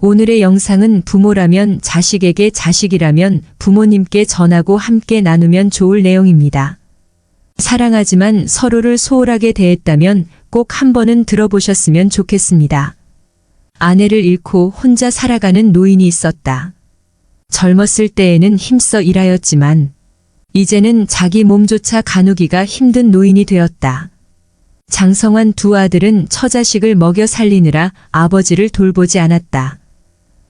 오늘의 영상은 부모라면 자식에게, 자식이라면 부모님께 전하고 함께 나누면 좋을 내용입니다. 사랑하지만 서로를 소홀하게 대했다면 꼭 한 번은 들어보셨으면 좋겠습니다. 아내를 잃고 혼자 살아가는 노인이 있었다. 젊었을 때에는 힘써 일하였지만 이제는 자기 몸조차 가누기가 힘든 노인이 되었다. 장성한 두 아들은 처자식을 먹여 살리느라 아버지를 돌보지 않았다.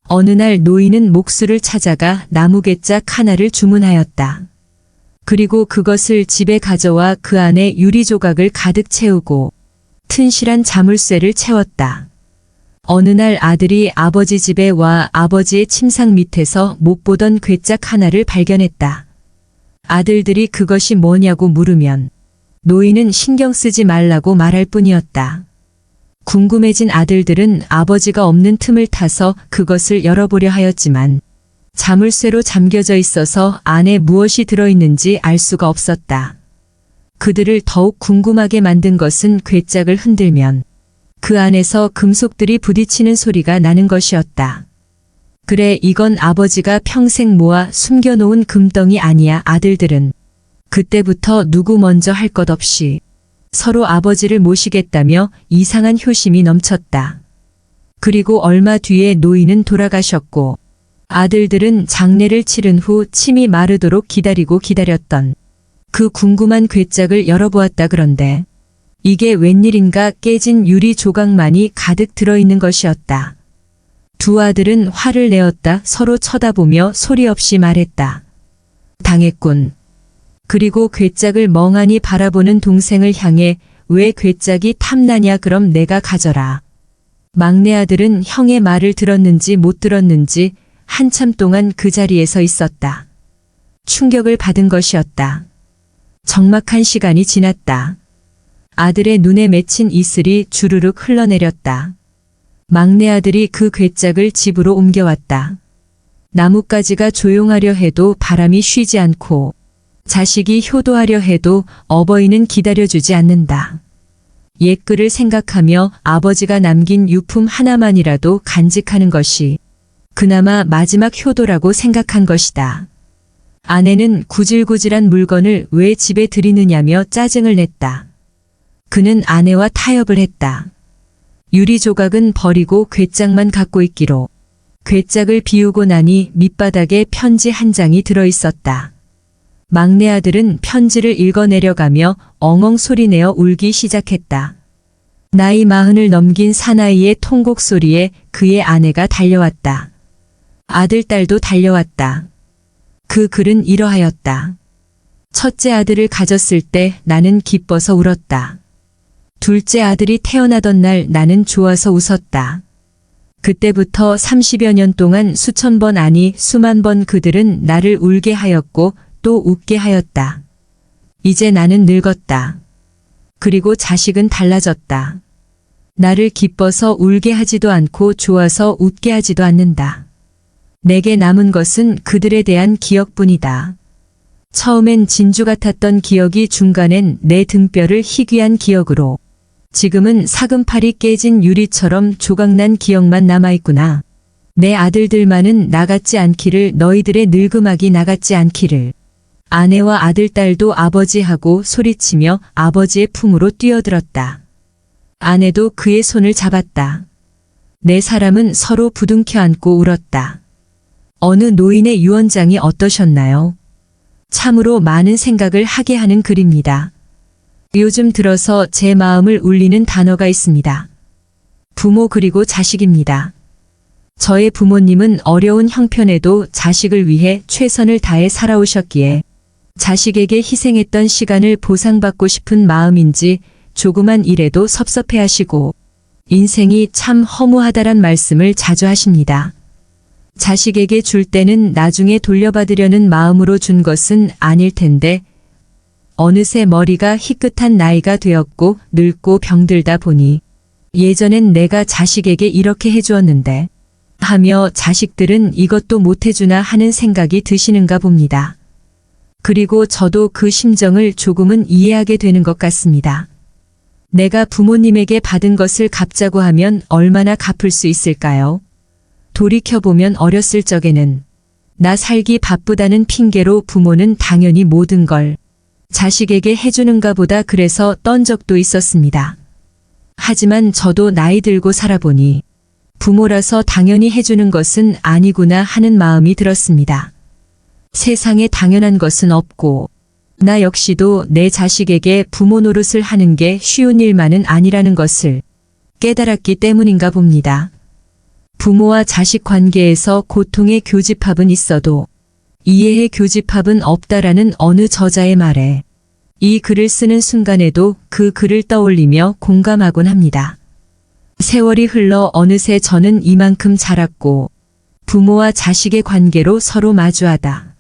어느 날 노인은 목수를 찾아가 나무개짝 하나를 주문하였다. 그리고 그것을 집에 가져와 그 안에 유리 조각을 가득 채우고 튼실한 자물쇠를 채웠다. 어느 날 아들이 아버지 집에 와 아버지의 침상 밑에서 못 보던 괴짝 하나를 발견했다. 아들들이 그것이 뭐냐고 물으면 노인은 신경 쓰지 말라고 말할 뿐이었다. 궁금해진 아들들은 아버지가 없는 틈을 타서 그것을 열어보려 하였지만 자물쇠로 잠겨져 있어서 안에 무엇이 들어있는지 알 수가 없었다. 그들을 더욱 궁금하게 만든 것은 괴짝을 흔들면 그 안에서 금속들이 부딪히는 소리가 나는 것이었다. 그래, 이건 아버지가 평생 모아 숨겨놓은 금덩이 아니야. 아들들은 그때부터 누구 먼저 할 것 없이 서로 아버지를 모시겠다며 이상한 효심이 넘쳤다. 그리고 얼마 뒤에 노인은 돌아가셨고 아들들은 장례를 치른 후 침이 마르도록 기다렸던 그 궁금한 괴짝을 열어보았다. 그런데 이게 웬일인가 깨진 유리 조각만이 가득 들어있는 것이었다. 두 아들은 화를 내었다. 서로 쳐다보며 소리 없이 말했다. 당했군. 그리고 괴짝을 멍하니 바라보는 동생을 향해 왜 괴짝이 탐나냐, 그럼 내가 가져라. 막내 아들은 형의 말을 들었는지 못 들었는지 한참 동안 그 자리에 서 있었다. 충격을 받은 것이었다. 적막한 시간이 지났다. 아들의 눈에 맺힌 이슬이 주르륵 흘러내렸다. 막내 아들이 그 괴짝을 집으로 옮겨왔다. 나뭇가지가 조용하려 해도 바람이 쉬지 않고 자식이 효도하려 해도 어버이는 기다려주지 않는다. 옛글을 생각하며 아버지가 남긴 유품 하나만이라도 간직하는 것이 그나마 마지막 효도라고 생각한 것이다. 아내는 구질구질한 물건을 왜 집에 들이느냐며 짜증을 냈다. 그는 아내와 타협을 했다. 유리 조각은 버리고 괴짝만 갖고 있기로 괴짝을 비우고 나니 밑바닥에 편지 한 장이 들어있었다. 막내 아들은 편지를 읽어내려가며 엉엉 소리내어 울기 시작했다. 나이 40을 넘긴 사나이의 통곡 소리에 그의 아내가 달려왔다. 아들, 딸도 달려왔다. 그 글은 이러하였다. 첫째 아들을 가졌을 때 나는 기뻐서 울었다. 둘째 아들이 태어나던 날 나는 좋아서 웃었다. 그때부터 30여 년 동안 수천 번 아니 수만 번 그들은 나를 울게 하였고 또 웃게 하였다. 이제 나는 늙었다. 그리고 자식은 달라졌다. 나를 기뻐서 울게 하지도 않고 좋아서 웃게 하지도 않는다. 내게 남은 것은 그들에 대한 기억뿐이다. 처음엔 진주 같았던 기억이 중간엔 내 등뼈를 희귀한 기억으로 지금은 사금팔이 깨진 유리처럼 조각난 기억만 남아있구나. 내 아들들만은 나같지 않기를, 너희들의 늙음악이 나같지 않기를. 아내와 아들, 딸도 아버지하고 소리치며 아버지의 품으로 뛰어들었다. 아내도 그의 손을 잡았다. 네 사람은 서로 부둥켜 안고 울었다. 어느 노인의 유언장이 어떠셨나요? 참으로 많은 생각을 하게 하는 글입니다. 요즘 들어서 제 마음을 울리는 단어가 있습니다. 부모 그리고 자식입니다. 저의 부모님은 어려운 형편에도 자식을 위해 최선을 다해 살아오셨기에 자식에게 희생했던 시간을 보상받고 싶은 마음인지 조그만 일에도 섭섭해하시고 인생이 참 허무하다란 말씀을 자주 하십니다. 자식에게 줄 때는 나중에 돌려받으려는 마음으로 준 것은 아닐 텐데 어느새 머리가 희끗한 나이가 되었고 늙고 병들다 보니 예전엔 내가 자식에게 이렇게 해주었는데 하며 자식들은 이것도 못해주나 하는 생각이 드시는가 봅니다. 그리고 저도 그 심정을 조금은 이해하게 되는 것 같습니다. 내가 부모님에게 받은 것을 갚자고 하면 얼마나 갚을 수 있을까요? 돌이켜보면 어렸을 적에는 나 살기 바쁘다는 핑계로 부모는 당연히 모든 걸 자식에게 해주는가 보다 그래서 떤 적도 있었습니다. 하지만 저도 나이 들고 살아보니 부모라서 당연히 해주는 것은 아니구나 하는 마음이 들었습니다. 세상에 당연한 것은 없고 나 역시도 내 자식에게 부모 노릇을 하는 게 쉬운 일만은 아니라는 것을 깨달았기 때문인가 봅니다. 부모와 자식 관계에서 고통의 교집합은 있어도 이해의 교집합은 없다라는 어느 저자의 말에 이 글을 쓰는 순간에도 그 글을 떠올리며 공감하곤 합니다. 세월이 흘러 어느새 저는 이만큼 자랐고 부모와 자식의 관계로 서로 마주하다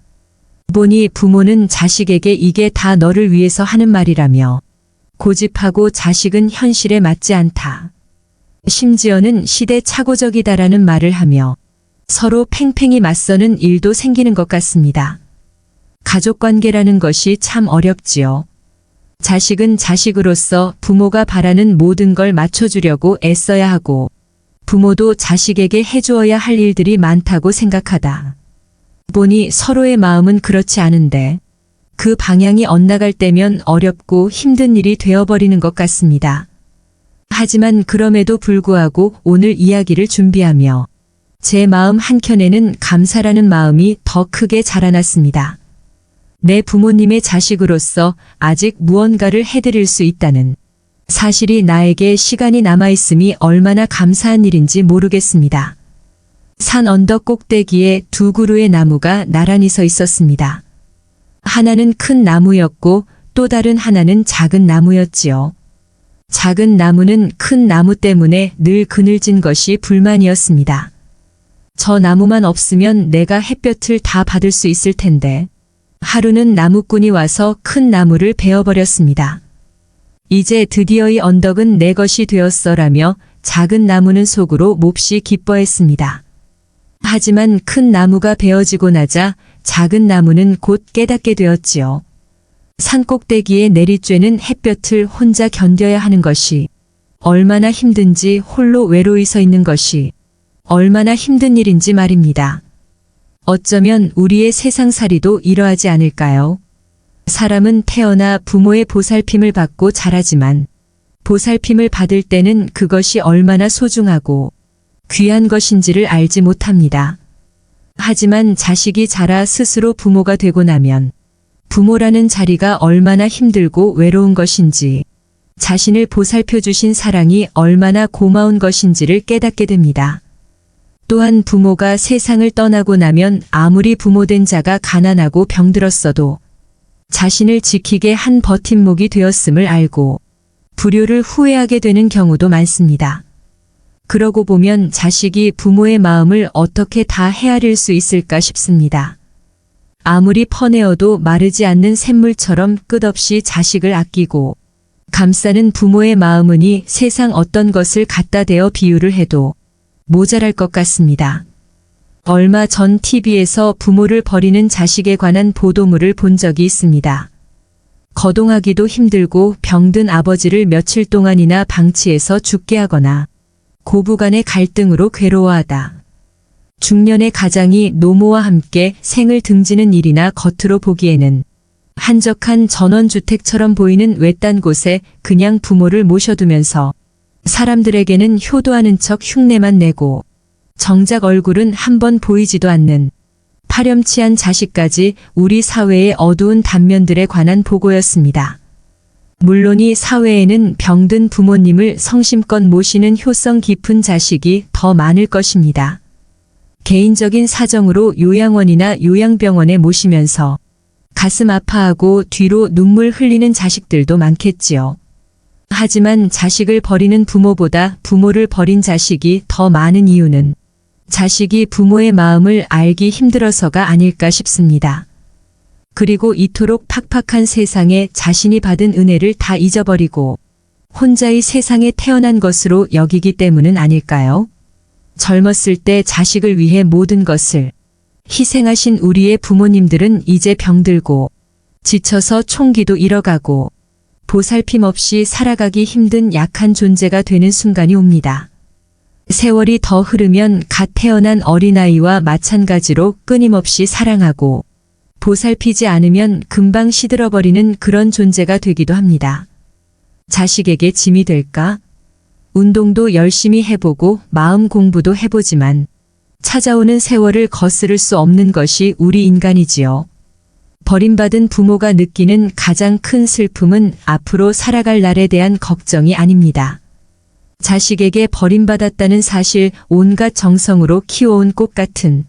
보니 부모는 자식에게 이게 다 너를 위해서 하는 말이라며 고집하고 자식은 현실에 맞지 않다. 심지어는 시대착오적이다라는 말을 하며 서로 팽팽히 맞서는 일도 생기는 것 같습니다. 가족관계라는 것이 참 어렵지요. 자식은 자식으로서 부모가 바라는 모든 걸 맞춰주려고 애써야 하고 부모도 자식에게 해주어야 할 일들이 많다고 생각하다 보니 서로의 마음은 그렇지 않은데 그 방향이 엇나갈 때면 어렵고 힘든 일이 되어버리는 것 같습니다. 하지만 그럼에도 불구하고 오늘 이야기를 준비하며 제 마음 한켠에는 감사라는 마음이 더 크게 자라났습니다. 내 부모님의 자식으로서 아직 무언가를 해드릴 수 있다는 사실이 나에게 시간이 남아있음이 얼마나 감사한 일인지 모르겠습니다. 산 언덕 꼭대기에 두 그루의 나무가 나란히 서 있었습니다. 하나는 큰 나무였고 또 다른 하나는 작은 나무였지요. 작은 나무는 큰 나무 때문에 늘 그늘진 것이 불만이었습니다. 저 나무만 없으면 내가 햇볕을 다 받을 수 있을 텐데 하루는 나무꾼이 와서 큰 나무를 베어버렸습니다. 이제 드디어 이 언덕은 내 것이 되었어라며 작은 나무는 속으로 몹시 기뻐했습니다. 하지만 큰 나무가 베어지고 나자 작은 나무는 곧 깨닫게 되었지요. 산꼭대기에 내리쬐는 햇볕을 혼자 견뎌야 하는 것이 얼마나 힘든지 홀로 외로이 서 있는 것이 얼마나 힘든 일인지 말입니다. 어쩌면 우리의 세상살이도 이러하지 않을까요? 사람은 태어나 부모의 보살핌을 받고 자라지만 보살핌을 받을 때는 그것이 얼마나 소중하고 귀한 것인지를 알지 못합니다. 하지만 자식이 자라 스스로 부모가 되고 나면 부모라는 자리가 얼마나 힘들고 외로운 것인지 자신을 보살펴 주신 사랑이 얼마나 고마운 것인지를 깨닫게 됩니다. 또한 부모가 세상을 떠나고 나면 아무리 부모된 자가 가난하고 병들었어도 자신을 지키게 한 버팀목이 되었음을 알고 불효를 후회하게 되는 경우도 많습니다. 그러고 보면 자식이 부모의 마음을 어떻게 다 헤아릴 수 있을까 싶습니다. 아무리 퍼내어도 마르지 않는 샘물처럼 끝없이 자식을 아끼고 감싸는 부모의 마음은이 세상 어떤 것을 갖다 대어 비유를 해도 모자랄 것 같습니다. 얼마 전 TV에서 부모를 버리는 자식에 관한 보도물을 본 적이 있습니다. 거동하기도 힘들고 병든 아버지를 며칠 동안이나 방치해서 죽게 하거나 고부간의 갈등으로 괴로워하다. 중년의 가장이 노모와 함께 생을 등지는 일이나 겉으로 보기에는 한적한 전원주택처럼 보이는 외딴 곳에 그냥 부모를 모셔두면서 사람들에게는 효도하는 척 흉내만 내고 정작 얼굴은 한번 보이지도 않는 파렴치한 자식까지 우리 사회의 어두운 단면들에 관한 보고였습니다. 물론 이 사회에는 병든 부모님을 성심껏 모시는 효성 깊은 자식이 더 많을 것입니다. 개인적인 사정으로 요양원이나 요양병원에 모시면서 가슴 아파하고 뒤로 눈물 흘리는 자식들도 많겠지요. 하지만 자식을 버리는 부모보다 부모를 버린 자식이 더 많은 이유는 자식이 부모의 마음을 알기 힘들어서가 아닐까 싶습니다. 그리고 이토록 팍팍한 세상에 자신이 받은 은혜를 다 잊어버리고 혼자 이 세상에 태어난 것으로 여기기 때문은 아닐까요? 젊었을 때 자식을 위해 모든 것을 희생하신 우리의 부모님들은 이제 병들고 지쳐서 총기도 잃어가고 보살핌 없이 살아가기 힘든 약한 존재가 되는 순간이 옵니다. 세월이 더 흐르면 갓 태어난 어린아이와 마찬가지로 끊임없이 사랑하고 보살피지 않으면 금방 시들어버리는 그런 존재가 되기도 합니다. 자식에게 짐이 될까? 운동도 열심히 해보고 마음 공부도 해보지만 찾아오는 세월을 거스를 수 없는 것이 우리 인간이지요. 버림받은 부모가 느끼는 가장 큰 슬픔은 앞으로 살아갈 날에 대한 걱정이 아닙니다. 자식에게 버림받았다는 사실, 온갖 정성으로 키워온 꽃 같은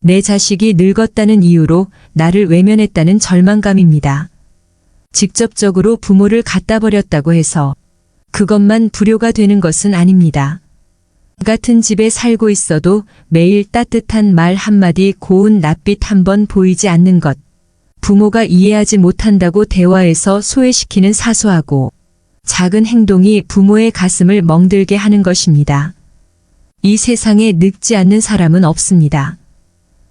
내 자식이 늙었다는 이유로 나를 외면했다는 절망감입니다. 직접적으로 부모를 갖다 버렸다고 해서 그것만 불효가 되는 것은 아닙니다. 같은 집에 살고 있어도 매일 따뜻한 말 한마디, 고운 낯빛 한번 보이지 않는 것, 부모가 이해하지 못한다고 대화에서 소외시키는 사소하고 작은 행동이 부모의 가슴을 멍들게 하는 것입니다. 이 세상에 늙지 않는 사람은 없습니다.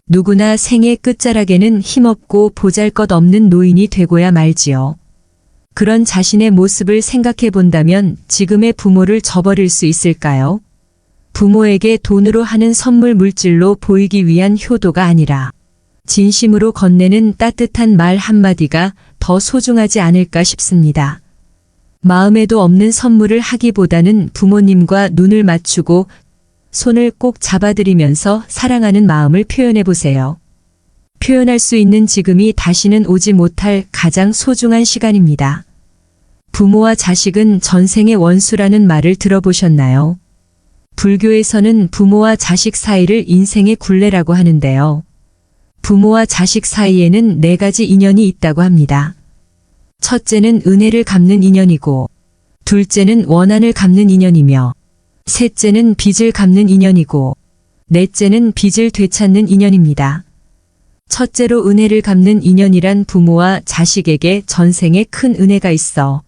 누구나 생의 끝자락에는 힘없고 보잘것없는 노인이 되고야 말지요. 그런 자신의 모습을 생각해 본다면 지금의 부모를 저버릴 수 있을까요? 부모에게 돈으로 하는 선물, 물질로 보이기 위한 효도가 아니라 진심으로 건네는 따뜻한 말 한마디가 더 소중하지 않을까 싶습니다. 마음에도 없는 선물을 하기보다는 부모님과 눈을 맞추고 손을 꼭 잡아드리면서 사랑하는 마음을 표현해 보세요. 표현할 수 있는 지금이 다시는 오지 못할 가장 소중한 시간입니다. 부모와 자식은 전생의 원수라는 말을 들어보셨나요? 불교에서는 부모와 자식 사이를 인생의 굴레라고 하는데요. 부모와 자식 사이에는 4가지 인연이 있다고 합니다. 첫째는 은혜를 갚는 인연이고, 둘째는 원한을 갚는 인연이며, 셋째는 빚을 갚는 인연이고, 넷째는 빚을 되찾는 인연입니다. 첫째로 은혜를 갚는 인연이란 부모와 자식에게 전생에 큰 은혜가 있어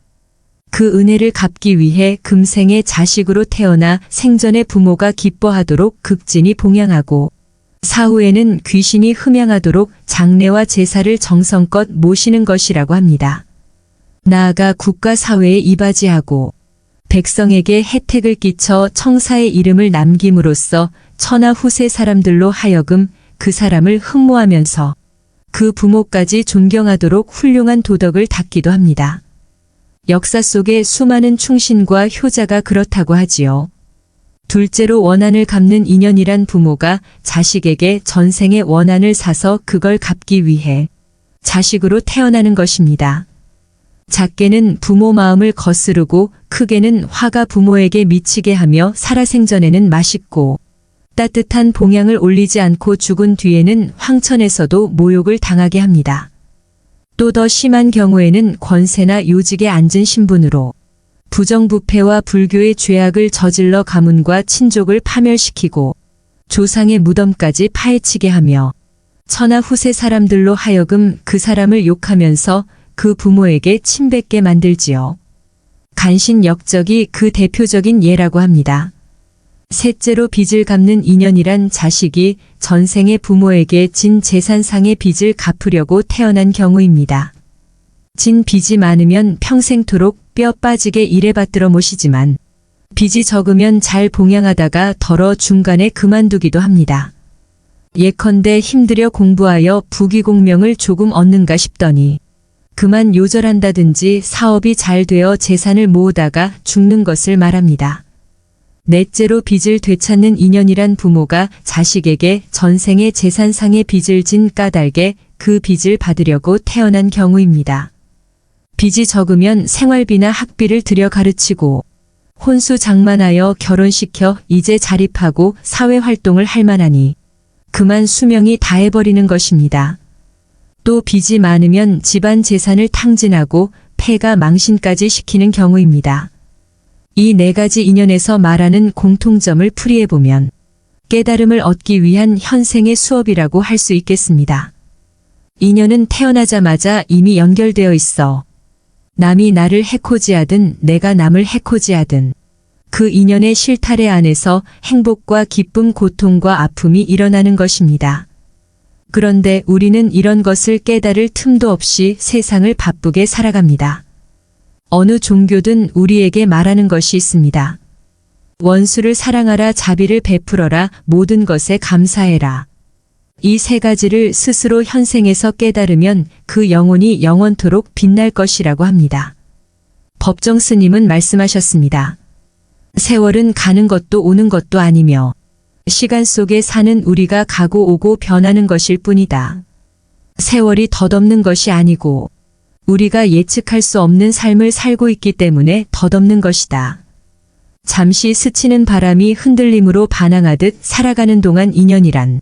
그 은혜를 갚기 위해 금생에 자식으로 태어나 생전에 부모가 기뻐하도록 극진히 봉양하고 사후에는 귀신이 흠양하도록 장례와 제사를 정성껏 모시는 것이라고 합니다. 나아가 국가 사회에 이바지하고 백성에게 혜택을 끼쳐 청사의 이름을 남김으로써 천하 후세 사람들로 하여금 그 사람을 흠모하면서 그 부모까지 존경하도록 훌륭한 도덕을 닦기도 합니다. 역사 속에 수많은 충신과 효자가 그렇다고 하지요. 둘째로 원한을 갚는 인연이란 부모가 자식에게 전생의 원한을 사서 그걸 갚기 위해 자식으로 태어나는 것입니다. 작게는 부모 마음을 거스르고 크게는 화가 부모에게 미치게 하며 살아생전에는 맛있고 따뜻한 봉양을 올리지 않고 죽은 뒤에는 황천에서도 모욕을 당하게 합니다. 또 더 심한 경우에는 권세나 요직에 앉은 신분으로 부정부패와 불교의 죄악을 저질러 가문과 친족을 파멸시키고 조상의 무덤까지 파헤치게 하며 천하 후세 사람들로 하여금 그 사람을 욕하면서 그 부모에게 침뱉게 만들지요. 간신역적이 그 대표적인 예라고 합니다. 셋째로 빚을 갚는 인연이란 자식이 전생의 부모에게 진 재산상의 빚을 갚으려고 태어난 경우입니다. 진 빚이 많으면 평생토록 뼈 빠지게 일해받들어 모시지만 빚이 적으면 잘 봉양하다가 덜어 중간에 그만두기도 합니다. 예컨대 힘들여 공부하여 부귀공명을 조금 얻는가 싶더니 그만 요절한다든지 사업이 잘 되어 재산을 모으다가 죽는 것을 말합니다. 넷째로 빚을 되찾는 인연이란 부모가 자식에게 전생의 재산상의 빚을 진 까닭에 그 빚을 받으려고 태어난 경우입니다. 빚이 적으면 생활비나 학비를 들여 가르치고 혼수 장만하여 결혼시켜 이제 자립하고 사회활동을 할 만하니 그만 수명이 다해버리는 것입니다. 또 빚이 많으면 집안 재산을 탕진하고 폐가 망신까지 시키는 경우입니다. 이 4가지 인연에서 말하는 공통점을 풀이해보면 깨달음을 얻기 위한 현생의 수업이라고 할 수 있겠습니다. 인연은 태어나자마자 이미 연결되어 있어 남이 나를 해코지하든 내가 남을 해코지하든 그 인연의 실타래 안에서 행복과 기쁨, 고통과 아픔이 일어나는 것입니다. 그런데 우리는 이런 것을 깨달을 틈도 없이 세상을 바쁘게 살아갑니다. 어느 종교든 우리에게 말하는 것이 있습니다. 원수를 사랑하라, 자비를 베풀어라, 모든 것에 감사해라. 이 세 가지를 스스로 현생에서 깨달으면 그 영혼이 영원토록 빛날 것이라고 합니다. 법정 스님은 말씀하셨습니다. 세월은 가는 것도 오는 것도 아니며 시간 속에 사는 우리가 가고 오고 변하는 것일 뿐이다. 세월이 덧없는 것이 아니고 우리가 예측할 수 없는 삶을 살고 있기 때문에 덧없는 것이다. 잠시 스치는 바람이 흔들림으로 반항하듯 살아가는 동안 인연이란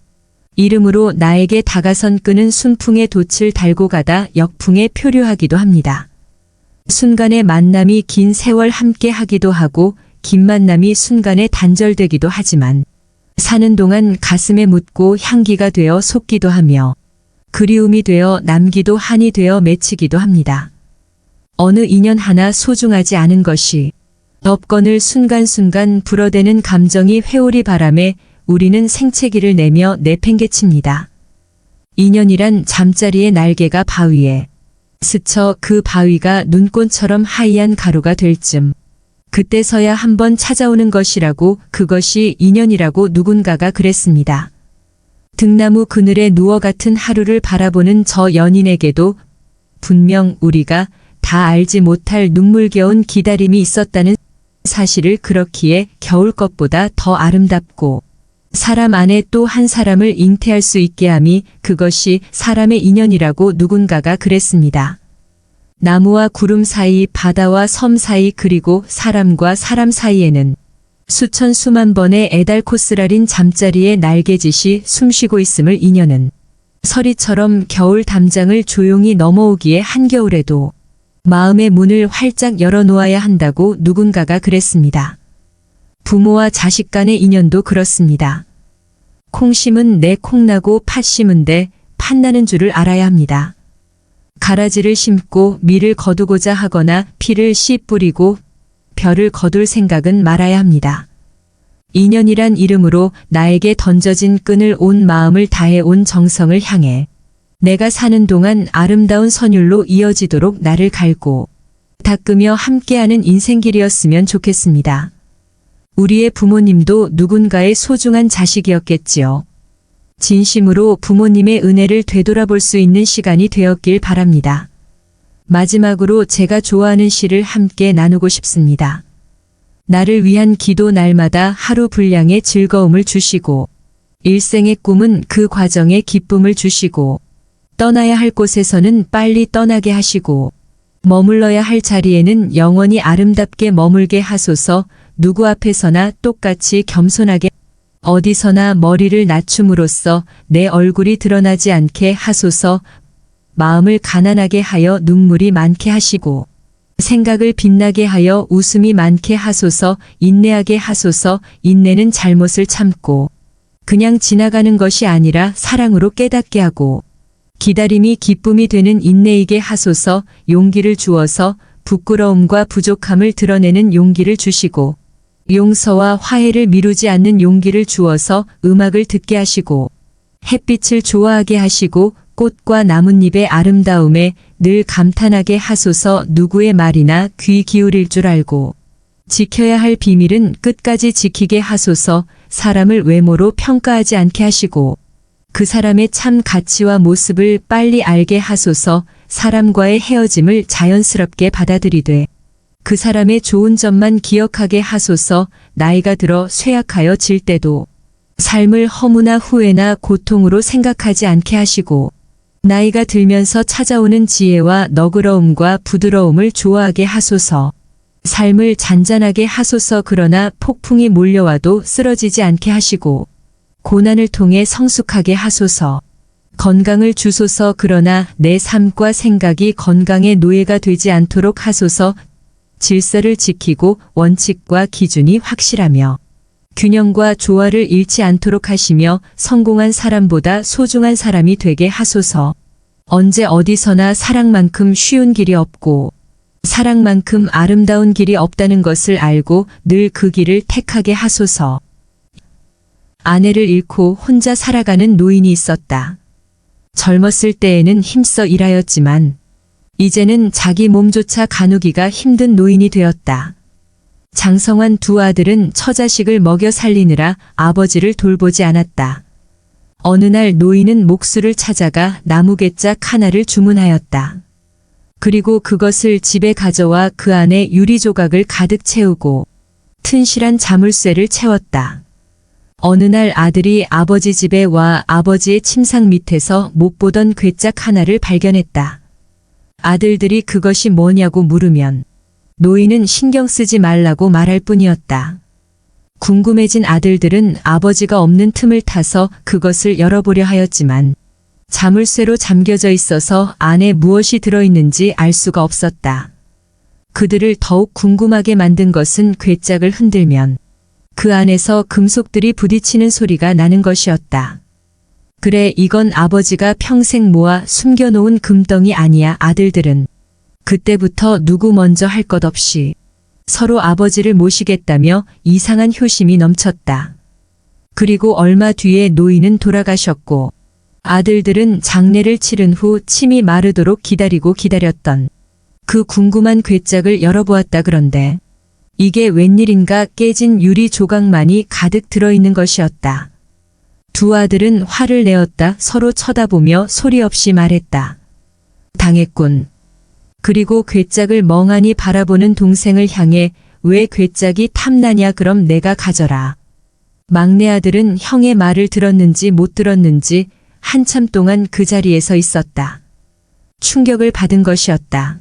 이름으로 나에게 다가선 끄는 순풍의 돛을 달고 가다 역풍에 표류하기도 합니다. 순간의 만남이 긴 세월 함께 하기도 하고 긴 만남이 순간에 단절되기도 하지만 사는 동안 가슴에 묻고 향기가 되어 솟기도 하며 그리움이 되어 남기도 한이 되어 맺히기도 합니다. 어느 인연 하나 소중하지 않은 것이 덮건을 순간순간 불어대는 감정이 회오리 바람에 우리는 생채기를 내며 내팽개칩니다. 인연이란 잠자리의 날개가 바위에 스쳐 그 바위가 눈꽃처럼 하얀 가루가 될 쯤 그때서야 한번 찾아오는 것이라고, 그것이 인연이라고 누군가가 그랬습니다. 등나무 그늘에 누워 같은 하루를 바라보는 저 연인에게도 분명 우리가 다 알지 못할 눈물겨운 기다림이 있었다는 사실을 그렇기에 겨울 것보다 더 아름답고 사람 안에 또 한 사람을 잉태할 수 있게 함이, 그것이 사람의 인연이라고 누군가가 그랬습니다. 나무와 구름 사이, 바다와 섬 사이, 그리고 사람과 사람 사이에는 수천 수만 번의 애달코 쓰라린 잠자리의 날개짓이 숨쉬고 있음을 인연은 서리처럼 겨울 담장을 조용히 넘어오기에 한겨울에도 마음의 문을 활짝 열어놓아야 한다고 누군가가 그랬습니다. 부모와 자식 간의 인연도 그렇습니다. 콩 심은 내 콩나고 팥 심은데 팥나는 줄을 알아야 합니다. 가라지를 심고 밀을 거두고자 하거나 피를 씨 뿌리고 별을 거둘 생각은 말아야 합니다. 인연이란 이름으로 나에게 던져진 끈을 온 마음을 다해 온 정성을 향해 내가 사는 동안 아름다운 선율로 이어지도록 나를 갈고 닦으며 함께하는 인생길이었으면 좋겠습니다. 우리의 부모님도 누군가의 소중한 자식이었겠지요. 진심으로 부모님의 은혜를 되돌아볼 수 있는 시간이 되었길 바랍니다. 마지막으로 제가 좋아하는 시를 함께 나누고 싶습니다. 나를 위한 기도, 날마다 하루 분량의 즐거움을 주시고 일생의 꿈은 그 과정에 기쁨을 주시고 떠나야 할 곳에서는 빨리 떠나게 하시고 머물러야 할 자리에는 영원히 아름답게 머물게 하소서. 누구 앞에서나 똑같이 겸손하게, 어디서나 머리를 낮춤으로써 내 얼굴이 드러나지 않게 하소서. 마음을 가난하게 하여 눈물이 많게 하시고 생각을 빛나게 하여 웃음이 많게 하소서. 인내하게 하소서. 인내는 잘못을 참고 그냥 지나가는 것이 아니라 사랑으로 깨닫게 하고 기다림이 기쁨이 되는 인내이게 하소서. 용기를 주어서 부끄러움과 부족함을 드러내는 용기를 주시고 용서와 화해를 미루지 않는 용기를 주어서 음악을 듣게 하시고 햇빛을 좋아하게 하시고 꽃과 나뭇잎의 아름다움에 늘 감탄하게 하소서. 누구의 말이나 귀 기울일 줄 알고 지켜야 할 비밀은 끝까지 지키게 하소서. 사람을 외모로 평가하지 않게 하시고 그 사람의 참 가치와 모습을 빨리 알게 하소서. 사람과의 헤어짐을 자연스럽게 받아들이되 그 사람의 좋은 점만 기억하게 하소서. 나이가 들어 쇠약하여 질 때도 삶을 허무나 후회나 고통으로 생각하지 않게 하시고 나이가 들면서 찾아오는 지혜와 너그러움과 부드러움을 좋아하게 하소서. 삶을 잔잔하게 하소서. 그러나 폭풍이 몰려와도 쓰러지지 않게 하시고 고난을 통해 성숙하게 하소서. 건강을 주소서. 그러나 내 삶과 생각이 건강의 노예가 되지 않도록 하소서. 질서를 지키고 원칙과 기준이 확실하며 균형과 조화를 잃지 않도록 하시며 성공한 사람보다 소중한 사람이 되게 하소서. 언제 어디서나 사랑만큼 쉬운 길이 없고 사랑만큼 아름다운 길이 없다는 것을 알고 늘 그 길을 택하게 하소서. 아내를 잃고 혼자 살아가는 노인이 있었다. 젊었을 때에는 힘써 일하였지만 이제는 자기 몸조차 가누기가 힘든 노인이 되었다. 장성한 두 아들은 처자식을 먹여 살리느라 아버지를 돌보지 않았다. 어느 날 노인은 목수를 찾아가 나무개짝 하나를 주문하였다. 그리고 그것을 집에 가져와 그 안에 유리조각을 가득 채우고 튼실한 자물쇠를 채웠다. 어느 날 아들이 아버지 집에 와 아버지의 침상 밑에서 못 보던 괴짝 하나를 발견했다. 아들들이 그것이 뭐냐고 물으면 노인은 신경 쓰지 말라고 말할 뿐이었다. 궁금해진 아들들은 아버지가 없는 틈을 타서 그것을 열어보려 하였지만 자물쇠로 잠겨져 있어서 안에 무엇이 들어있는지 알 수가 없었다. 그들을 더욱 궁금하게 만든 것은 괴짝을 흔들면 그 안에서 금속들이 부딪히는 소리가 나는 것이었다. 그래, 이건 아버지가 평생 모아 숨겨놓은 금덩이 아니야. 아들들은 그때부터 누구 먼저 할 것 없이 서로 아버지를 모시겠다며 이상한 효심이 넘쳤다. 그리고 얼마 뒤에 노인은 돌아가셨고 아들들은 장례를 치른 후 침이 마르도록 기다렸던 그 궁금한 괴짝을 열어보았다. 그런데 이게 웬일인가 깨진 유리 조각만이 가득 들어있는 것이었다. 두 아들은 화를 내었다. 서로 쳐다보며 소리 없이 말했다. 당했군. 그리고 괴짝을 멍하니 바라보는 동생을 향해 왜 괴짝이 탐나냐, 그럼 내가 가져라. 막내 아들은 형의 말을 들었는지 못 들었는지 한참 동안 그 자리에 서 있었다. 충격을 받은 것이었다.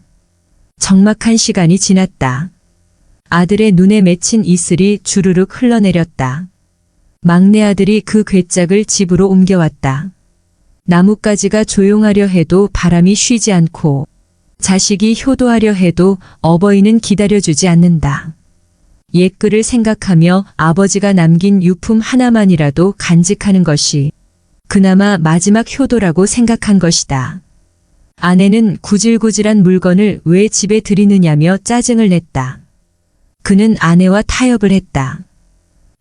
적막한 시간이 지났다. 아들의 눈에 맺힌 이슬이 주르륵 흘러내렸다. 막내 아들이 그 괴짝을 집으로 옮겨왔다. 나뭇가지가 조용하려 해도 바람이 쉬지 않고 자식이 효도하려 해도 어버이는 기다려주지 않는다. 옛글을 생각하며 아버지가 남긴 유품 하나만이라도 간직하는 것이 그나마 마지막 효도라고 생각한 것이다. 아내는 구질구질한 물건을 왜 집에 들이느냐며 짜증을 냈다. 그는 아내와 타협을 했다.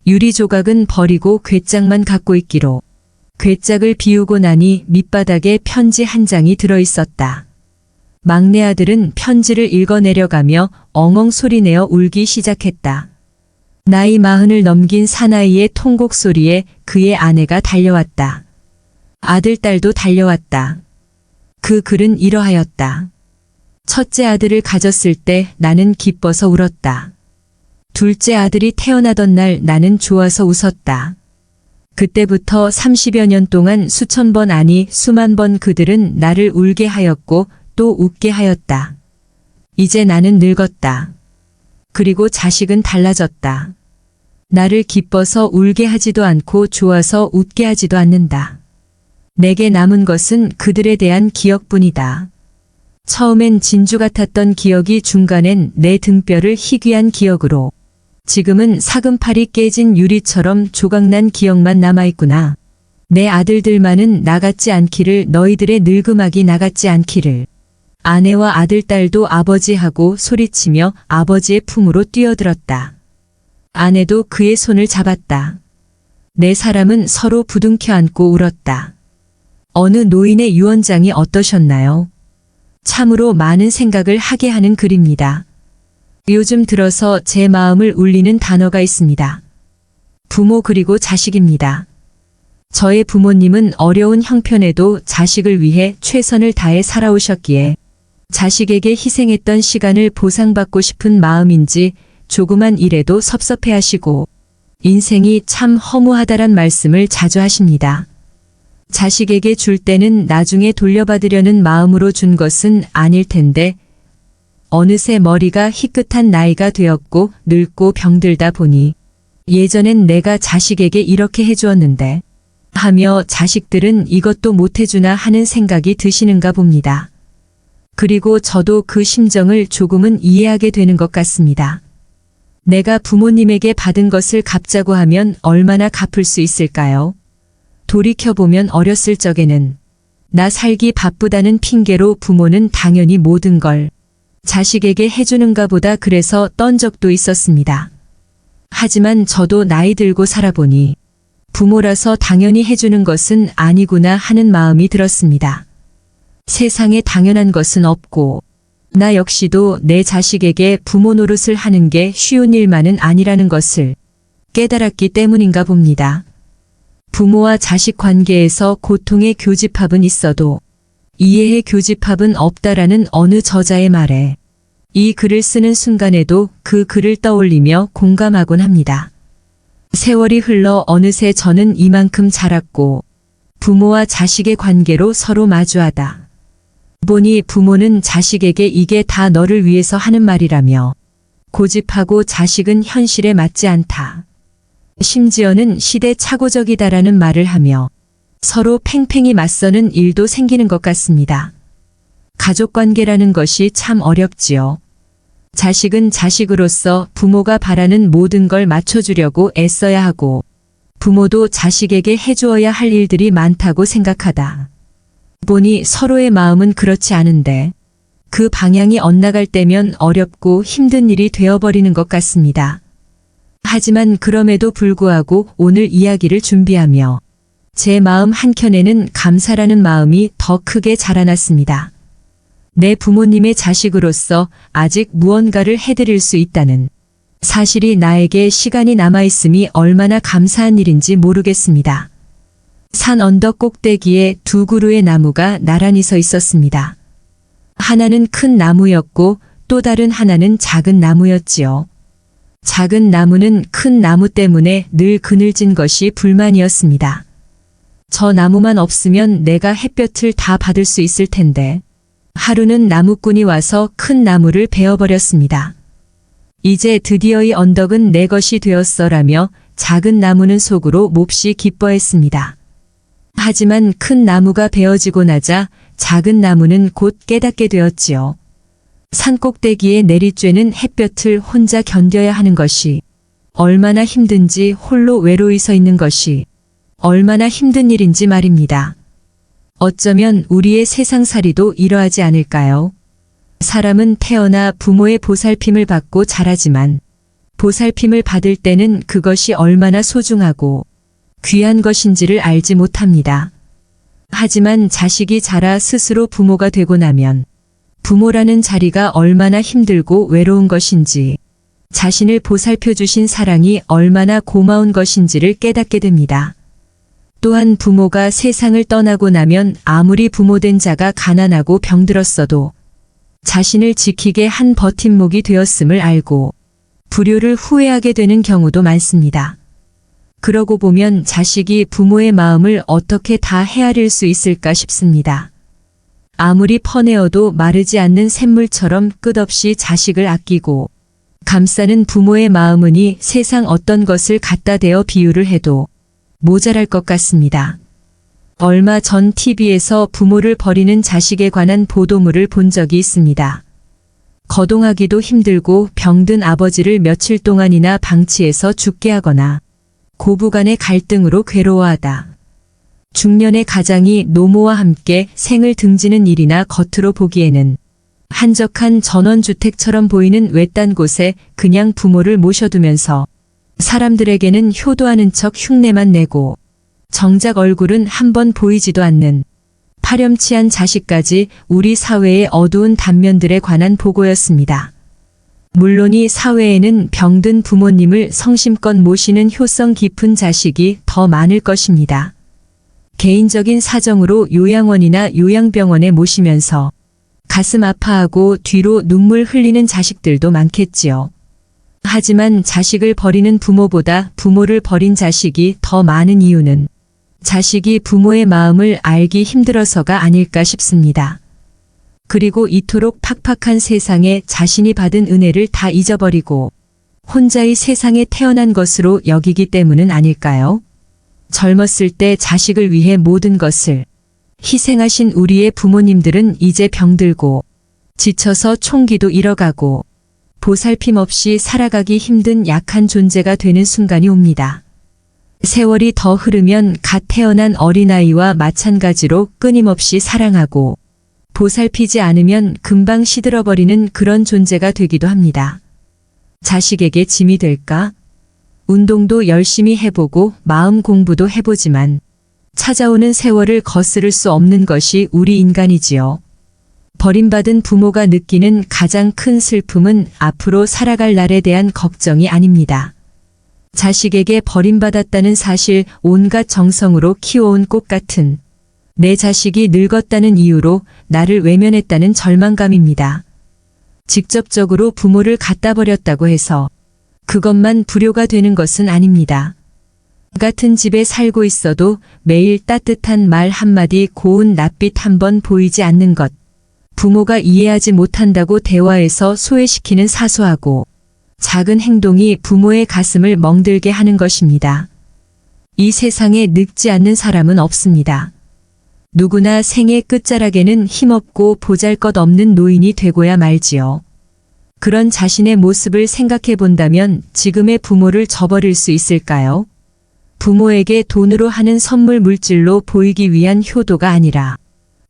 유리 조각은 버리고 괴짝만 갖고 있기로. 괴짝을 비우고 나니 밑바닥에 편지 한 장이 들어있었다. 막내 아들은 편지를 읽어내려가며 엉엉 소리내어 울기 시작했다. 나이 40을 넘긴 사나이의 통곡 소리에 그의 아내가 달려왔다. 아들, 딸도 달려왔다. 그 글은 이러하였다. 첫째 아들을 가졌을 때 나는 기뻐서 울었다. 둘째 아들이 태어나던 날 나는 좋아서 웃었다. 그때부터 30여 년 동안 수천 번 아니 수만 번 그들은 나를 울게 하였고 또 웃게 하였다. 이제 나는 늙었다. 그리고 자식은 달라졌다. 나를 기뻐서 울게 하지도 않고 좋아서 웃게 하지도 않는다. 내게 남은 것은 그들에 대한 기억뿐이다. 처음엔 진주 같았던 기억이 중간엔 내 등뼈를 희귀한 기억으로, 지금은 사금팔이 깨진 유리처럼 조각난 기억만 남아있구나. 내 아들들만은 나같지 않기를, 너희들의 늙음악이 나같지 않기를. 아내와 아들, 딸도 아버지하고 소리치며 아버지의 품으로 뛰어들었다. 아내도 그의 손을 잡았다. 네 사람은 서로 부둥켜 안고 울었다. 어느 노인의 유언장이 어떠셨나요? 참으로 많은 생각을 하게 하는 글입니다. 요즘 들어서 제 마음을 울리는 단어가 있습니다. 부모 그리고 자식입니다. 저의 부모님은 어려운 형편에도 자식을 위해 최선을 다해 살아오셨기에 자식에게 희생했던 시간을 보상받고 싶은 마음인지 조그만 일에도 섭섭해하시고 인생이 참 허무하다란 말씀을 자주 하십니다. 자식에게 줄 때는 나중에 돌려받으려는 마음으로 준 것은 아닐 텐데 어느새 머리가 희끗한 나이가 되었고 늙고 병들다 보니 예전엔 내가 자식에게 이렇게 해주었는데 하며 자식들은 이것도 못해주나 하는 생각이 드시는가 봅니다. 그리고 저도 그 심정을 조금은 이해하게 되는 것 같습니다. 내가 부모님에게 받은 것을 갚자고 하면 얼마나 갚을 수 있을까요? 돌이켜보면 어렸을 적에는 나 살기 바쁘다는 핑계로 부모는 당연히 모든 걸 자식에게 해주는가 보다 그래서 떤 적도 있었습니다. 하지만 저도 나이 들고 살아보니 부모라서 당연히 해주는 것은 아니구나 하는 마음이 들었습니다. 세상에 당연한 것은 없고 나 역시도 내 자식에게 부모 노릇을 하는 게 쉬운 일만은 아니라는 것을 깨달았기 때문인가 봅니다. 부모와 자식 관계에서 고통의 교집합은 있어도 이해의 교집합은 없다라는 어느 저자의 말에 이 글을 쓰는 순간에도 그 글을 떠올리며 공감하곤 합니다. 세월이 흘러 어느새 저는 이만큼 자랐고 부모와 자식의 관계로 서로 마주하다 보니 부모는 자식에게 이게 다 너를 위해서 하는 말이라며 고집하고 자식은 현실에 맞지 않다. 심지어는 시대착오적이다라는 말을 하며 서로 팽팽히 맞서는 일도 생기는 것 같습니다. 가족관계라는 것이 참 어렵지요. 자식은 자식으로서 부모가 바라는 모든 걸 맞춰주려고 애써야 하고 부모도 자식에게 해주어야 할 일들이 많다고 생각하다 보니 서로의 마음은 그렇지 않은데 그 방향이 엇나갈 때면 어렵고 힘든 일이 되어버리는 것 같습니다. 하지만 그럼에도 불구하고 오늘 이야기를 준비하며 제 마음 한켠에는 감사라는 마음이 더 크게 자라났습니다. 내 부모님의 자식으로서 아직 무언가를 해드릴 수 있다는 사실이 나에게 시간이 남아있음이 얼마나 감사한 일인지 모르겠습니다. 산 언덕 꼭대기에 두 그루의 나무가 나란히 서 있었습니다. 하나는 큰 나무였고 또 다른 하나는 작은 나무였지요. 작은 나무는 큰 나무 때문에 늘 그늘진 것이 불만이었습니다. 저 나무만 없으면 내가 햇볕을 다 받을 수 있을 텐데 하루는 나무꾼이 와서 큰 나무를 베어버렸습니다. 이제 드디어 이 언덕은 내 것이 되었어라며 작은 나무는 속으로 몹시 기뻐했습니다. 하지만 큰 나무가 베어지고 나자 작은 나무는 곧 깨닫게 되었지요. 산 꼭대기에 내리쬐는 햇볕을 혼자 견뎌야 하는 것이 얼마나 힘든지, 홀로 외로이 서 있는 것이 얼마나 힘든 일인지 말입니다. 어쩌면 우리의 세상살이도 이러하지 않을까요? 사람은 태어나 부모의 보살핌을 받고 자라지만 보살핌을 받을 때는 그것이 얼마나 소중하고 귀한 것인지를 알지 못합니다. 하지만 자식이 자라 스스로 부모가 되고 나면 부모라는 자리가 얼마나 힘들고 외로운 것인지, 자신을 보살펴 주신 사랑이 얼마나 고마운 것인지를 깨닫게 됩니다. 또한 부모가 세상을 떠나고 나면 아무리 부모된 자가 가난하고 병들었어도 자신을 지키게 한 버팀목이 되었음을 알고 불효를 후회하게 되는 경우도 많습니다. 그러고 보면 자식이 부모의 마음을 어떻게 다 헤아릴 수 있을까 싶습니다. 아무리 퍼내어도 마르지 않는 샘물처럼 끝없이 자식을 아끼고 감싸는 부모의 마음은이 세상 어떤 것을 갖다 대어 비유를 해도 모자랄 것 같습니다. 얼마 전 TV에서 부모를 버리는 자식에 관한 보도물을 본 적이 있습니다. 거동하기도 힘들고 병든 아버지를 며칠 동안이나 방치해서 죽게 하거나 고부간의 갈등으로 괴로워하다. 중년의 가장이 노모와 함께 생을 등지는 일이나 겉으로 보기에는 한적한 전원주택처럼 보이는 외딴 곳에 그냥 부모를 모셔두면서 사람들에게는 효도하는 척 흉내만 내고 정작 얼굴은 한번 보이지도 않는 파렴치한 자식까지 우리 사회의 어두운 단면들에 관한 보고였습니다. 물론 이 사회에는 병든 부모님을 성심껏 모시는 효성 깊은 자식이 더 많을 것입니다. 개인적인 사정으로 요양원이나 요양병원에 모시면서 가슴 아파하고 뒤로 눈물 흘리는 자식들도 많겠지요. 하지만 자식을 버리는 부모보다 부모를 버린 자식이 더 많은 이유는 자식이 부모의 마음을 알기 힘들어서가 아닐까 싶습니다. 그리고 이토록 팍팍한 세상에 자신이 받은 은혜를 다 잊어버리고 혼자 이 세상에 태어난 것으로 여기기 때문은 아닐까요? 젊었을 때 자식을 위해 모든 것을 희생하신 우리의 부모님들은 이제 병들고 지쳐서 총기도 잃어가고 보살핌 없이 살아가기 힘든 약한 존재가 되는 순간이 옵니다. 세월이 더 흐르면 갓 태어난 어린아이와 마찬가지로 끊임없이 사랑하고 보살피지 않으면 금방 시들어버리는 그런 존재가 되기도 합니다. 자식에게 짐이 될까? 운동도 열심히 해보고 마음 공부도 해보지만 찾아오는 세월을 거스를 수 없는 것이 우리 인간이지요. 버림받은 부모가 느끼는 가장 큰 슬픔은 앞으로 살아갈 날에 대한 걱정이 아닙니다. 자식에게 버림받았다는 사실, 온갖 정성으로 키워온 꽃 같은 내 자식이 늙었다는 이유로 나를 외면했다는 절망감입니다. 직접적으로 부모를 갖다 버렸다고 해서 그것만 불효가 되는 것은 아닙니다. 같은 집에 살고 있어도 매일 따뜻한 말 한마디, 고운 낯빛 한번 보이지 않는 것, 부모가 이해하지 못한다고 대화에서 소외시키는 사소하고 작은 행동이 부모의 가슴을 멍들게 하는 것입니다. 이 세상에 늙지 않는 사람은 없습니다. 누구나 생의 끝자락에는 힘없고 보잘것없는 노인이 되고야 말지요. 그런 자신의 모습을 생각해 본다면 지금의 부모를 저버릴 수 있을까요? 부모에게 돈으로 하는 선물, 물질로 보이기 위한 효도가 아니라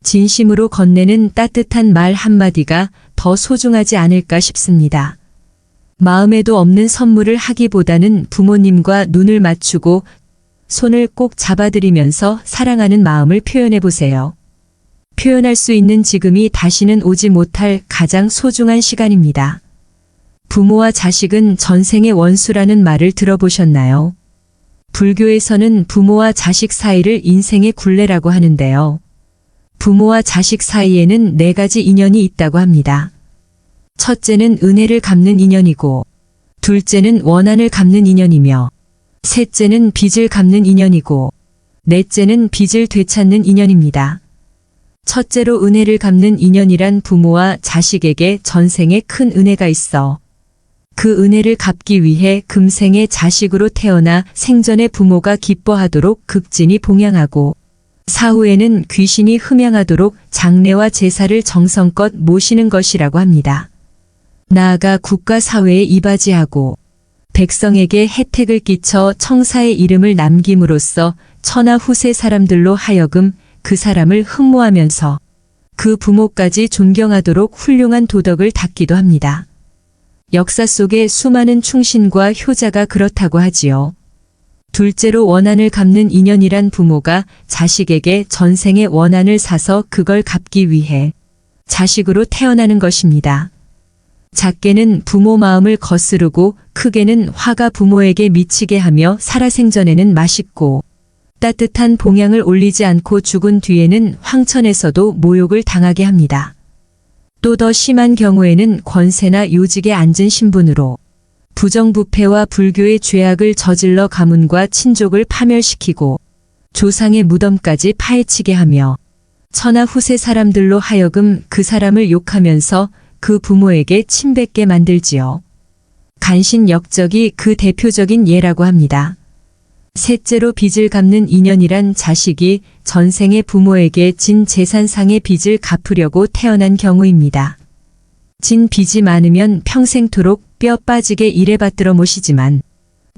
진심으로 건네는 따뜻한 말 한마디가 더 소중하지 않을까 싶습니다. 마음에도 없는 선물을 하기보다는 부모님과 눈을 맞추고 손을 꼭 잡아드리면서 사랑하는 마음을 표현해 보세요. 표현할 수 있는 지금이 다시는 오지 못할 가장 소중한 시간입니다. 부모와 자식은 전생의 원수라는 말을 들어보셨나요? 불교에서는 부모와 자식 사이를 인생의 굴레라고 하는데요. 부모와 자식 사이에는 4가지 인연이 있다고 합니다. 첫째는 은혜를 갚는 인연이고, 둘째는 원한을 갚는 인연이며, 셋째는 빚을 갚는 인연이고, 넷째는 빚을 되찾는 인연입니다. 첫째로 은혜를 갚는 인연이란 부모와 자식에게 전생에 큰 은혜가 있어 그 은혜를 갚기 위해 금생에 자식으로 태어나 생전에 부모가 기뻐하도록 극진히 봉양하고 사후에는 귀신이 흠양하도록 장례와 제사를 정성껏 모시는 것이라고 합니다. 나아가 국가 사회에 이바지하고 백성에게 혜택을 끼쳐 청사의 이름을 남김으로써 천하 후세 사람들로 하여금 그 사람을 흠모하면서 그 부모까지 존경하도록 훌륭한 도덕을 닦기도 합니다. 역사 속에 수많은 충신과 효자가 그렇다고 하지요. 둘째로 원한을 갚는 인연이란 부모가 자식에게 전생의 원한을 사서 그걸 갚기 위해 자식으로 태어나는 것입니다. 작게는 부모 마음을 거스르고 크게는 화가 부모에게 미치게 하며 살아생전에는 맛있고 따뜻한 봉양을 올리지 않고 죽은 뒤에는 황천에서도 모욕을 당하게 합니다. 또 더 심한 경우에는 권세나 요직에 앉은 신분으로 부정부패와 불교의 죄악을 저질러 가문과 친족을 파멸시키고 조상의 무덤까지 파헤치게 하며 천하 후세 사람들로 하여금 그 사람을 욕하면서 그 부모에게 침뱉게 만들지요. 간신역적이 그 대표적인 예라고 합니다. 셋째로 빚을 갚는 인연이란 자식이 전생의 부모에게 진 재산상의 빚을 갚으려고 태어난 경우입니다. 진 빚이 많으면 평생토록 뼈 빠지게 일해받들어 모시지만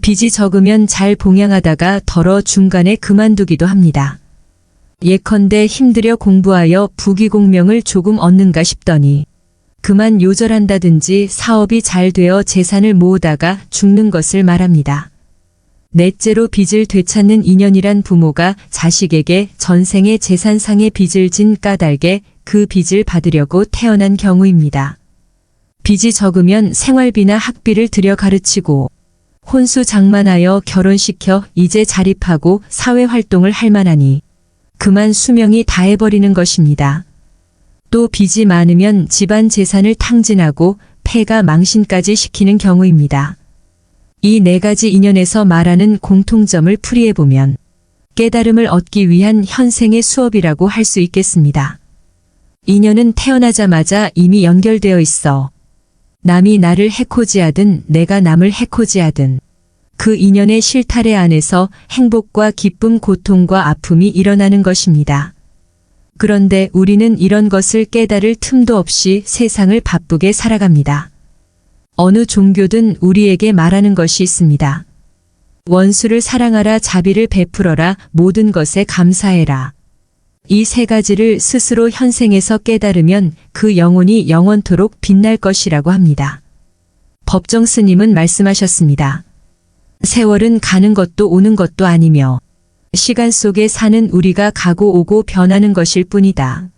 빚이 적으면 잘 봉양하다가 덜어 중간에 그만두기도 합니다. 예컨대 힘들여 공부하여 부귀공명을 조금 얻는가 싶더니 그만 요절한다든지 사업이 잘 되어 재산을 모으다가 죽는 것을 말합니다. 넷째로 빚을 되찾는 인연이란 부모가 자식에게 전생의 재산상의 빚을 진 까닭에 그 빚을 받으려고 태어난 경우입니다. 빚이 적으면 생활비나 학비를 들여 가르치고 혼수 장만하여 결혼시켜 이제 자립하고 사회활동을 할 만하니 그만 수명이 다해버리는 것입니다. 또 빚이 많으면 집안 재산을 탕진하고 폐가 망신까지 시키는 경우입니다. 이 4가지 인연에서 말하는 공통점을 풀이해보면 깨달음을 얻기 위한 현생의 수업이라고 할 수 있겠습니다. 인연은 태어나자마자 이미 연결되어 있어 남이 나를 해코지하든 내가 남을 해코지하든 그 인연의 실타래 안에서 행복과 기쁨, 고통과 아픔이 일어나는 것입니다. 그런데 우리는 이런 것을 깨달을 틈도 없이 세상을 바쁘게 살아갑니다. 어느 종교든 우리에게 말하는 것이 있습니다. 원수를 사랑하라, 자비를 베풀어라, 모든 것에 감사해라. 이 3가지를 스스로 현생에서 깨달으면 그 영혼이 영원토록 빛날 것이라고 합니다. 법정 스님은 말씀하셨습니다. 세월은 가는 것도 오는 것도 아니며 시간 속에 사는 우리가 가고 오고 변하는 것일 뿐이다.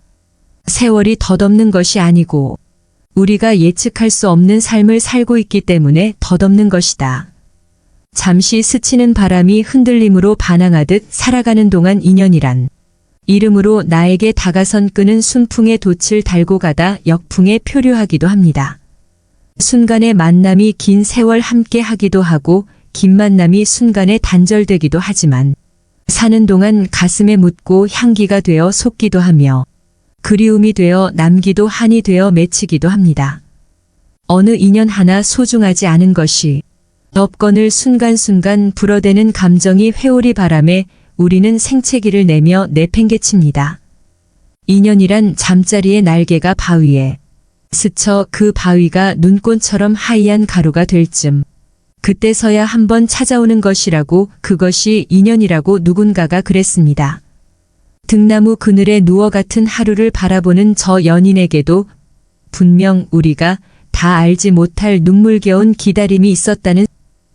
세월이 덧없는 것이 아니고 우리가 예측할 수 없는 삶을 살고 있기 때문에 덧없는 것이다. 잠시 스치는 바람이 흔들림으로 반항하듯 살아가는 동안 인연이란 이름으로 나에게 다가선 끈은 순풍의 돛을 달고 가다 역풍에 표류하기도 합니다. 순간의 만남이 긴 세월 함께 하기도 하고 긴 만남이 순간에 단절되기도 하지만 사는 동안 가슴에 묻고 향기가 되어 솟기도 하며 그리움이 되어 남기도 한이 되어 맺히기도 합니다. 어느 인연 하나 소중하지 않은 것이 없거늘 순간순간 불어대는 감정이 회오리 바람에 우리는 생채기를 내며 내팽개칩니다. 인연이란 잠자리의 날개가 바위에 스쳐 그 바위가 눈꽃처럼 하얀 가루가 될 쯤 그때서야 한번 찾아오는 것이라고 그것이 인연이라고 누군가가 그랬습니다. 등나무 그늘에 누워 같은 하루를 바라보는 저 연인에게도 분명 우리가 다 알지 못할 눈물겨운 기다림이 있었다는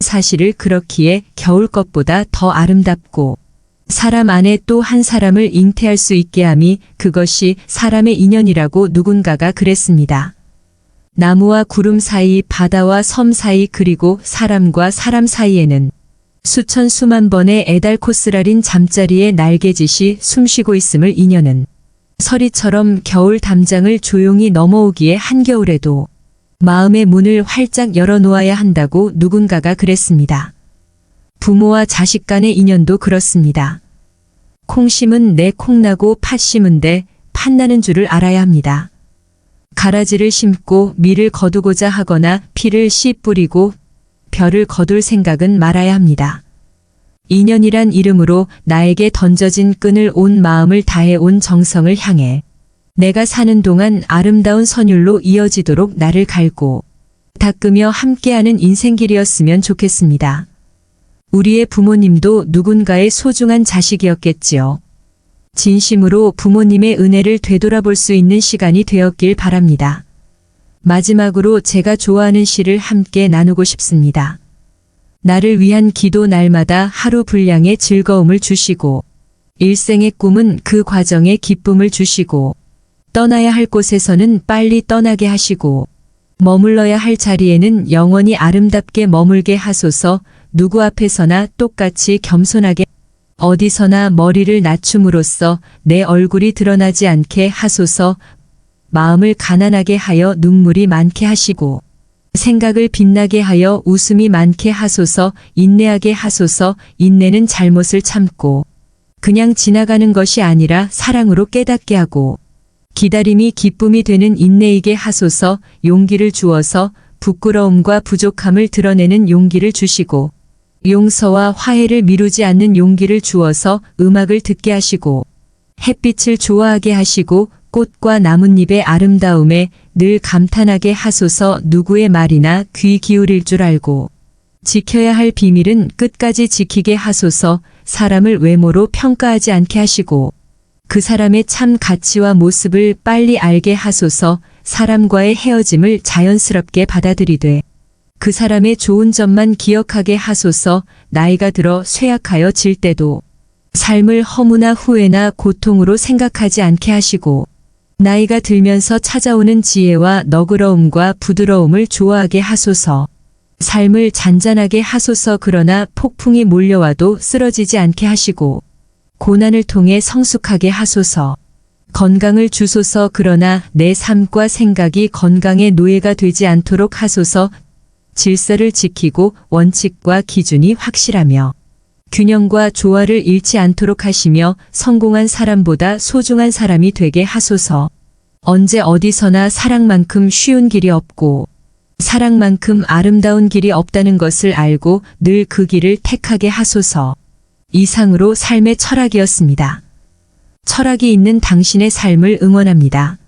사실을 그렇기에 겨울 것보다 더 아름답고 사람 안에 또 한 사람을 잉태할 수 있게 함이 그것이 사람의 인연이라고 누군가가 그랬습니다. 나무와 구름 사이, 바다와 섬 사이, 그리고 사람과 사람 사이에는 수천 수만 번의 에달코스라린 잠자리의 날개짓이 숨쉬고 있음을 인연은 서리처럼 겨울 담장을 조용히 넘어오기에 한겨울에도 마음의 문을 활짝 열어놓아야 한다고 누군가가 그랬습니다. 부모와 자식 간의 인연도 그렇습니다. 콩 심은 내 콩나고 팥 심은데 팥나는 줄을 알아야 합니다. 가라지를 심고 밀을 거두고자 하거나 피를 씨 뿌리고 별을 거둘 생각은 말아야 합니다. 인연이란 이름으로 나에게 던져진 끈을 온 마음을 다해 온 정성을 향해 내가 사는 동안 아름다운 선율로 이어지도록 나를 갈고 닦으며 함께하는 인생길이었으면 좋겠습니다. 우리의 부모님도 누군가의 소중한 자식이었겠지요. 진심으로 부모님의 은혜를 되돌아볼 수 있는 시간이 되었길 바랍니다. 마지막으로 제가 좋아하는 시를 함께 나누고 싶습니다. 나를 위한 기도 날마다 하루 분량의 즐거움을 주시고 일생의 꿈은 그 과정에 기쁨을 주시고 떠나야 할 곳에서는 빨리 떠나게 하시고 머물러야 할 자리에는 영원히 아름답게 머물게 하소서. 누구 앞에서나 똑같이 겸손하게 어디서나 머리를 낮춤으로써 내 얼굴이 드러나지 않게 하소서. 마음을 가난하게 하여 눈물이 많게 하시고 생각을 빛나게 하여 웃음이 많게 하소서. 인내하게 하소서. 인내는 잘못을 참고 그냥 지나가는 것이 아니라 사랑으로 깨닫게 하고 기다림이 기쁨이 되는 인내이게 하소서. 용기를 주어서 부끄러움과 부족함을 드러내는 용기를 주시고 용서와 화해를 미루지 않는 용기를 주어서 음악을 듣게 하시고 햇빛을 좋아하게 하시고 꽃과 나뭇잎의 아름다움에 늘 감탄하게 하소서. 누구의 말이나 귀 기울일 줄 알고 지켜야 할 비밀은 끝까지 지키게 하소서. 사람을 외모로 평가하지 않게 하시고 그 사람의 참 가치와 모습을 빨리 알게 하소서. 사람과의 헤어짐을 자연스럽게 받아들이되 그 사람의 좋은 점만 기억하게 하소서. 나이가 들어 쇠약하여 질 때도 삶을 허무나 후회나 고통으로 생각하지 않게 하시고 나이가 들면서 찾아오는 지혜와 너그러움과 부드러움을 좋아하게 하소서. 삶을 잔잔하게 하소서. 그러나 폭풍이 몰려와도 쓰러지지 않게 하시고 고난을 통해 성숙하게 하소서. 건강을 주소서. 그러나 내 삶과 생각이 건강의 노예가 되지 않도록 하소서. 질서를 지키고 원칙과 기준이 확실하며 균형과 조화를 잃지 않도록 하시며 성공한 사람보다 소중한 사람이 되게 하소서. 언제 어디서나 사랑만큼 쉬운 길이 없고 사랑만큼 아름다운 길이 없다는 것을 알고 늘 그 길을 택하게 하소서. 이상으로 삶의 철학이었습니다. 철학이 있는 당신의 삶을 응원합니다.